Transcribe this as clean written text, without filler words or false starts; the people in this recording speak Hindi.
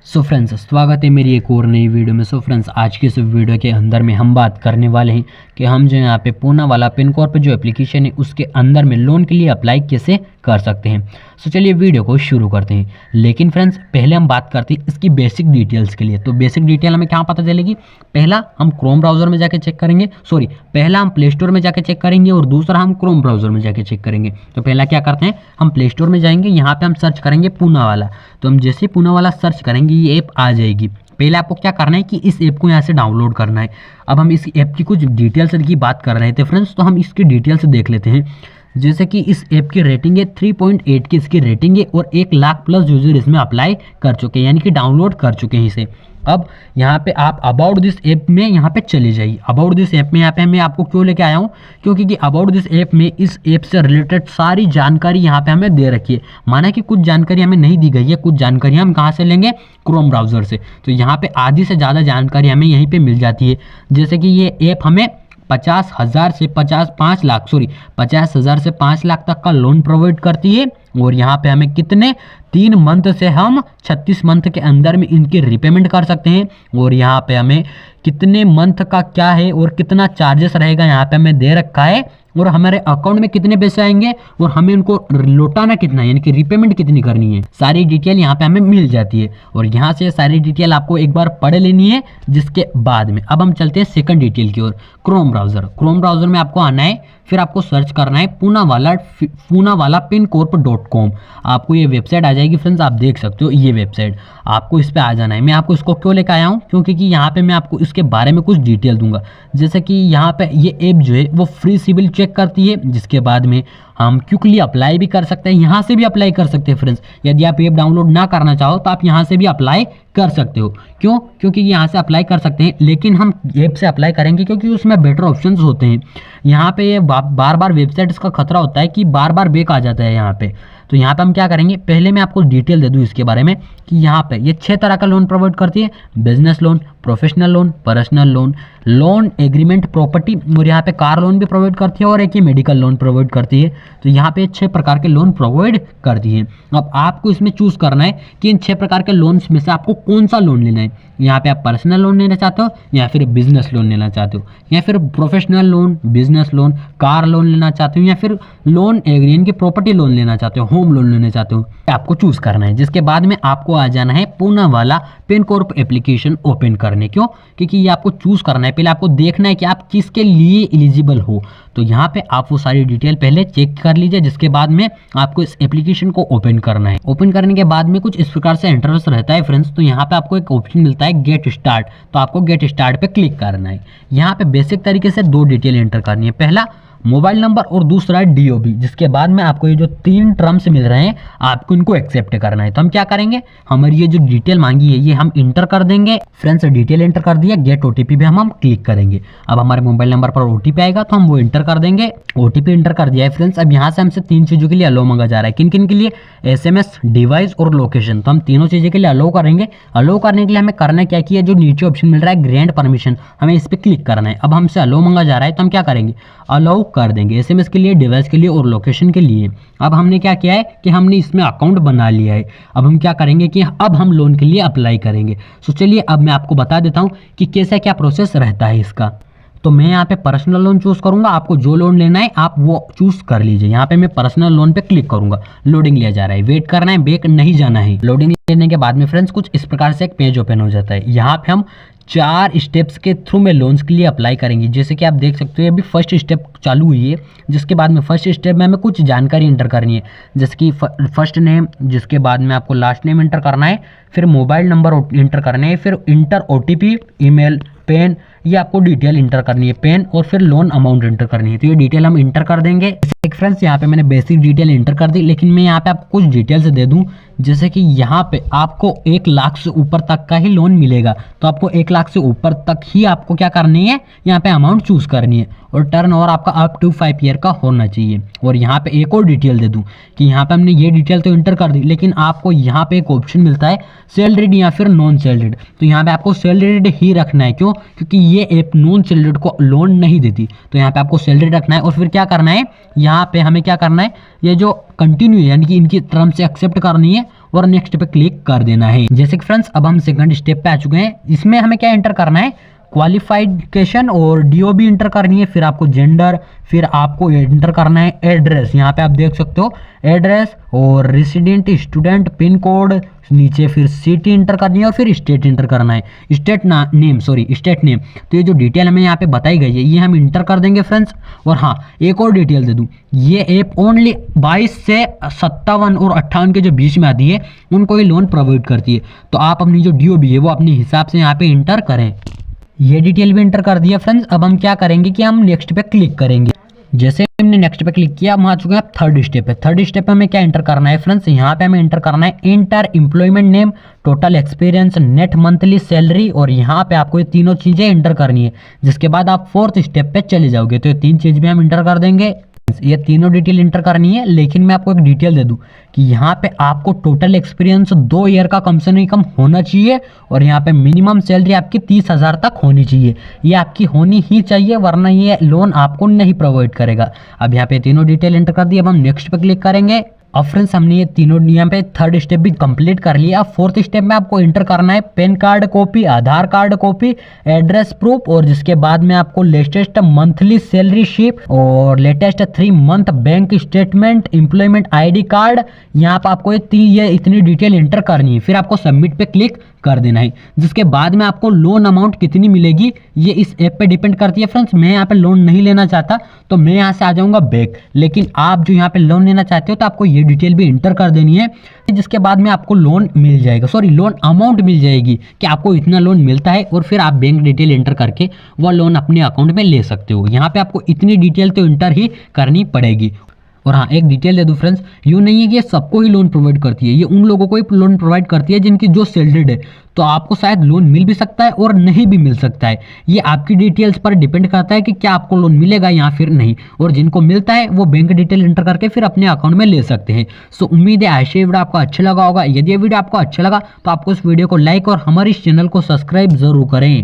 सो फ्रेंड्स, स्वागत है मेरी एक और नई वीडियो में। सो फ्रेंड्स, आज की इस वीडियो के अंदर में हम बात करने वाले हैं कि हम जो यहाँ पे पूना वाला पिनकोड जो एप्लीकेशन है उसके अंदर में लोन के लिए अप्लाई कैसे कर सकते हैं। सो चलिए वीडियो को शुरू करते हैं। लेकिन फ्रेंड्स, पहले हम बात करते हैं इसकी बेसिक डिटेल्स के लिए। तो बेसिक डिटेल हमें क्या पता चलेगी? पहला हम क्रोम ब्राउजर में जाके चेक करेंगे, पहला हम प्ले स्टोर में जाके चेक करेंगे और दूसरा हम क्रोम ब्राउजर में जाके चेक करेंगे। तो पहला क्या करते हैं, हम प्ले स्टोर में जाएंगे, यहाँ पे हम सर्च करेंगे पूना वाला। तो हम जैसे पूना वाला सर्च करेंगे ये ऐप आ जाएगी। पहले आपको क्या करना है कि इस ऐप को यहाँ से डाउनलोड करना है। अब हम इस ऐप की कुछ डिटेल्स की बात कर रहे थे फ्रेंड्स, तो हम इसकी डिटेल्स देख लेते हैं। जैसे कि इस ऐप की रेटिंग है 3.8 की इसकी रेटिंग है और 1 लाख प्लस यूजर इसमें अप्लाई कर चुके हैं, यानी कि डाउनलोड कर चुके हैं इसे। अब यहाँ पे आप अबाउट दिस ऐप में यहाँ पे चले जाइए। अबाउट दिस ऐप में यहाँ पे मैं आपको क्यों लेके आया हूँ, क्योंकि अबाउट दिस ऐप में इस ऐप से रिलेटेड सारी जानकारी यहाँ पे हमें दे रखी है। माना कि कुछ जानकारी हमें नहीं दी गई है, कुछ जानकारी हम कहाँ से लेंगे, क्रोम ब्राउजर से। तो यहाँ पे आधी से ज़्यादा जानकारी हमें यहीं पे मिल जाती है। जैसे कि ये ऐप हमें 50,000 से 5 लाख तक का लोन प्रोवाइड करती है। और यहाँ पे हमें कितने 3 मंथ से हम 36 मंथ के अंदर में इनकी रिपेमेंट कर सकते हैं। और यहाँ पे हमें कितने मंथ का क्या है और कितना चार्जेस रहेगा यहाँ पे हमें दे रखा है, और हमारे अकाउंट में कितने पैसे आएंगे और हमें उनको लौटाना कितना है, यानी कि रिपेमेंट कितनी करनी है। सारी डिटेल यहाँ पे हमें मिल जाती है और यहाँ से सारी डिटेल आपको एक बार पढ़ लेनी है। जिसके बाद में अब हम चलते हैं सेकंड डिटेल की ओर। क्रोम ब्राउजर में आपको आना है, फिर आपको सर्च करना है पूना वाला pincorp.com। आपको ये वेबसाइट आ जाएगी फ्रेंड्स, आप देख सकते हो ये वेबसाइट। आपको इस पे आ जाना है। मैं आपको इसको क्यों लेकर आया हूँ, क्योंकि यहाँ पे मैं आपको इसके बारे में कुछ डिटेल दूंगा। जैसे कि यहाँ पे ये ऐप जो है वो फ्री सिविल चेक करती है, जिसके बाद में हम क्विकली अप्लाई भी कर सकते हैं। यहाँ से भी अप्लाई कर सकते हैं फ्रेंड्स। यदि आप ऐप डाउनलोड ना करना चाहो तो आप यहाँ से भी अप्लाई कर सकते हो। क्यों? क्योंकि यहाँ से अप्लाई कर सकते हैं, लेकिन हम ऐप से अप्लाई करेंगे क्योंकि उसमें बेटर ऑप्शंस होते हैं। यहाँ पे ये बार बार वेबसाइट्स का खतरा होता है कि बार बार बैक आ जाता है यहाँ पे। तो यहाँ पे हम क्या करेंगे, पहले मैं आपको डिटेल दे दूँ इसके बारे में कि यहाँ पे ये 6 तरह का लोन प्रोवाइड करती है। Business loan, professional loan, personal loan, loan agreement, property, और यहाँ पे कार लोन भी प्रोवाइड करती है और एक ही मेडिकल लोन प्रोवाइड करती है। तो यहाँ पे 6 प्रकार के लोन प्रोवाइड करती है। अब आपको इसमें चूज करना है कि इन 6 प्रकार के लोन्स में से आपको कौन सा लोन लेना है। यहाँ पे आप पर्सनल लोन लेना चाहते हो, या फिर बिजनेस लोन लेना चाहते हो, या फिर professional loan, business loan, car loan लेना चाहते हो, या फिर लोन एग्रीमेंट की प्रॉपर्टी लोन लेना चाहते हो, होम लोन लेना चाहते हो। आपको चूज करना है। जिसके बाद में आपको आ जाना है पूना वाला पिनकॉर्प एप्लीकेशन ओपन करने। क्यों? क्योंकि ये आपको चूज करना है। पहले आपको देखना है कि आप किसके लिए एलिजिबल हो। तो यहाँ पे आप वो सारी डिटेल पहले चेक कर लीजिए। जिसके बाद में आपको इस एप्लीकेशन को ओपन करना है। ओपन करने के बाद में कुछ इस प्रकार से इंटरफेस रहता है फ्रेंड्स। तो यहाँ पे आपको एक ऑप्शन मिलता है गेट स्टार्ट। तो आपको गेट स्टार्ट पे क्लिक करना है। यहाँ पे बेसिक तरीके से 2 डिटेल एंटर करनी है। पहला मोबाइल नंबर और दूसरा है DOB। जिसके बाद में आपको ये जो 3 टर्म्स मिल रहे हैं आपको इनको एक्सेप्ट करना है। तो हम क्या करेंगे, हमारी ये जो डिटेल मांगी है ये हम इंटर कर देंगे। फ्रेंड्स, डिटेल इंटर कर दिया, गेट OTP पे हम क्लिक करेंगे। अब हमारे मोबाइल नंबर पर OTP आएगा तो हम वो इंटर कर देंगे। OTP इंटर कर दिया है फ्रेंड्स। अब यहाँ से हमसे 3 चीज़ों के लिए अलो मांगा जा रहा है। किन किन के लिए? SMS, डिवाइस और लोकेशन। तो हम तीनों चीज़ों के लिए अलो करेंगे। अलो करने के लिए हमें करना क्या किया, जो नीचे ऑप्शन मिल रहा है ग्रैंड परमिशन, हमें इस पर क्लिक करना है। अब हमसे अलो मांगा जा रहा है तो हम क्या करेंगे, अलाउ कर देंगे। SMS के लिए, डिवाइस के लिए और लोकेशन के लिए। अब हमने क्या किया है कि हमने इसमें अकाउंट बना लिया है। अब हम क्या करेंगे कि अब हम लोन के लिए अप्लाई करेंगे। सो चलिए अब मैं आपको बता देता हूँ कि कैसा क्या प्रोसेस रहता है इसका। तो मैं यहाँ पे पर्सनल लोन चूज करूंगा। आपको जो लोन लेना है आप वो चूज कर लीजिए। यहाँ पे मैं पर्सनल लोन पे क्लिक करूंगा। लोडिंग लिया जा रहा है, वेट करना है, बैक नहीं जाना है। लोडिंग लेने के बाद में फ्रेंड्स कुछ इस प्रकार से एक पेज ओपन हो जाता है। यहाँ पे हम 4 स्टेप्स के थ्रू में लोन्स के लिए अप्लाई करेंगे। जैसे कि आप देख सकते हो अभी फर्स्ट स्टेप चालू हुई है। जिसके बाद में फर्स्ट स्टेप में हमें कुछ जानकारी इंटर करनी है, जैसे कि फर्स्ट नेम, जिसके बाद में आपको लास्ट नेम इंटर करना है, फिर मोबाइल नंबर इंटर करना है, फिर इंटर OTP, ईमेल, पेन, ये आपको डिटेल इंटर करनी है, पेन, और फिर लोन अमाउंट इंटर करनी है। तो ये डिटेल हम इंटर कर देंगे। फ्रेंड्स, यहाँ पे मैंने बेसिक डिटेल इंटर कर दी, लेकिन मैं यहाँ पे आपको कुछ डिटेल्स दे दूं। जैसे कि यहाँ पे आपको 1 लाख से ऊपर तक का ही लोन मिलेगा। तो आपको 1 लाख से ऊपर तक ही आपको क्या करनी है, यहाँ पे अमाउंट चूज करनी है, और टर्नओवर आपका अप टू 5 ईयर का होना चाहिए। और यहाँ पे एक और डिटेल दे दूं कि यहाँ पे हमने ये डिटेल तो इंटर कर दी, लेकिन आपको यहाँ पे एक ऑप्शन मिलता है सैलरीड या फिर नॉन सैलरीड। तो यहाँ पे आपको सैलरीड ही रखना है। क्यों? क्योंकि ये ऐप नॉन सैलरीड को लोन नहीं देती। तो यहाँ पे आपको सैलरी रखना है और फिर क्या करना है, यहाँ पे हमें क्या करना है, ये जो कंटिन्यू है यानी कि इनकी टर्म से एक्सेप्ट करनी है और नेक्स्ट पे क्लिक कर देना है। जैसे कि फ्रेंड्स अब हम सेकंड स्टेप पे आ चुके हैं। इसमें हमें क्या एंटर करना है, क्वालिफिकेशन और डीओबी इंटर करनी है, फिर आपको जेंडर, फिर आपको एंटर करना है एड्रेस। यहाँ पे आप देख सकते हो एड्रेस और रेसिडेंट, स्टूडेंट, पिन कोड, नीचे फिर सिटी इंटर करनी है और फिर स्टेट इंटर करना है, स्टेट नेम। तो ये जो डिटेल हमें यहाँ पे बताई गई है ये हम इंटर कर देंगे फ्रेंड्स। और हाँ, एक और डिटेल दे दूँ, ये ऐप ओनली 22 से 57 और 58 के जो बीच में आती है उनको ये लोन प्रोवाइड करती है। तो आप अपनी जो डीओबी है वो अपने हिसाब से यहाँ पे इंटर करें। ये डिटेल भी इंटर कर दिया फ्रेंड्स। अब हम क्या करेंगे कि हम नेक्स्ट पे क्लिक करेंगे। जैसे हमने नेक्स्ट पे क्लिक किया हम आ चुके हैं थर्ड स्टेप पे। थर्ड स्टेप पे हमें क्या एंटर करना है फ्रेंड्स, यहाँ पे हमें एंटर करना है inter employment name, total experience, net monthly salary, और यहाँ पे आपको ये तीनों चीजें एंटर करनी है। जिसके बाद आप फोर्थ स्टेप पे चले जाओगे। तो ये तीन चीज भी हम इंटर कर देंगे। ये तीनों डिटेल इंटर करनी है, लेकिन मैं आपको एक डिटेल दे दूं कि यहाँ पे आपको टोटल एक्सपीरियंस 2 ईयर का कम से नहीं कम होना चाहिए और यहाँ पे मिनिमम सैलरी आपकी 30,000 तक होनी चाहिए। ये आपकी होनी ही चाहिए, वरना ये लोन आपको नहीं प्रोवाइड करेगा। अब यहाँ पे तीनों डिटेल एंटर कर दी। अब हम नेक्स्ट पे क्लिक करेंगे। अब फ्रेंड्स हमने ये तीनों यहाँ पे थर्ड स्टेप भी कंप्लीट कर लिया। अब फोर्थ स्टेप में आपको इंटर करना है पैन कार्ड कॉपी, आधार कार्ड कॉपी, एड्रेस प्रूफ, और जिसके बाद में आपको लेटेस्ट मंथली सैलरी स्लिप और latest 3 month bank statement, employment ID card. यहाँ पे आपको ये इतनी डिटेल इंटर करनी है। फिर आपको सबमिट पे क्लिक कर देना है। जिसके बाद में आपको लोन अमाउंट कितनी मिलेगी ये इस ऐप पे डिपेंड करती है फ्रेंड्स। मैं यहाँ पे लोन नहीं लेना चाहता तो मैं यहाँ से आ जाऊंगा बैक, लेकिन आप जो यहाँ पे लोन लेना चाहते हो तो आपको ये डिटेल भी इंटर कर देनी है। जिसके बाद में आपको लोन मिल जाएगा, लोन अमाउंट मिल जाएगी कि आपको इतना लोन मिलता है, और फिर आप बैंक डिटेल इंटर करके वो लोन अपने अकाउंट में ले सकते हो। यहाँ पे आपको इतनी डिटेल तो इंटर ही करनी पड़ेगी। और हाँ, एक डिटेल दे दूं फ्रेंड्स, यूँ नहीं है कि ये सबको ही लोन प्रोवाइड करती है, ये उन लोगों को ही लोन प्रोवाइड करती है जिनकी जो सैलरीड है। तो आपको शायद लोन मिल भी सकता है और नहीं भी मिल सकता है। ये आपकी डिटेल्स पर डिपेंड करता है कि क्या आपको लोन मिलेगा या फिर नहीं। और जिनको मिलता है वो बैंक डिटेल इंटर करके फिर अपने अकाउंट में ले सकते हैं। सो उम्मीद है ऐसे वीडियो आपको अच्छा लगा होगा। यदि ये वीडियो आपको अच्छा लगा तो आपको इस वीडियो को लाइक और हमारे इस चैनल को सब्सक्राइब जरूर करें।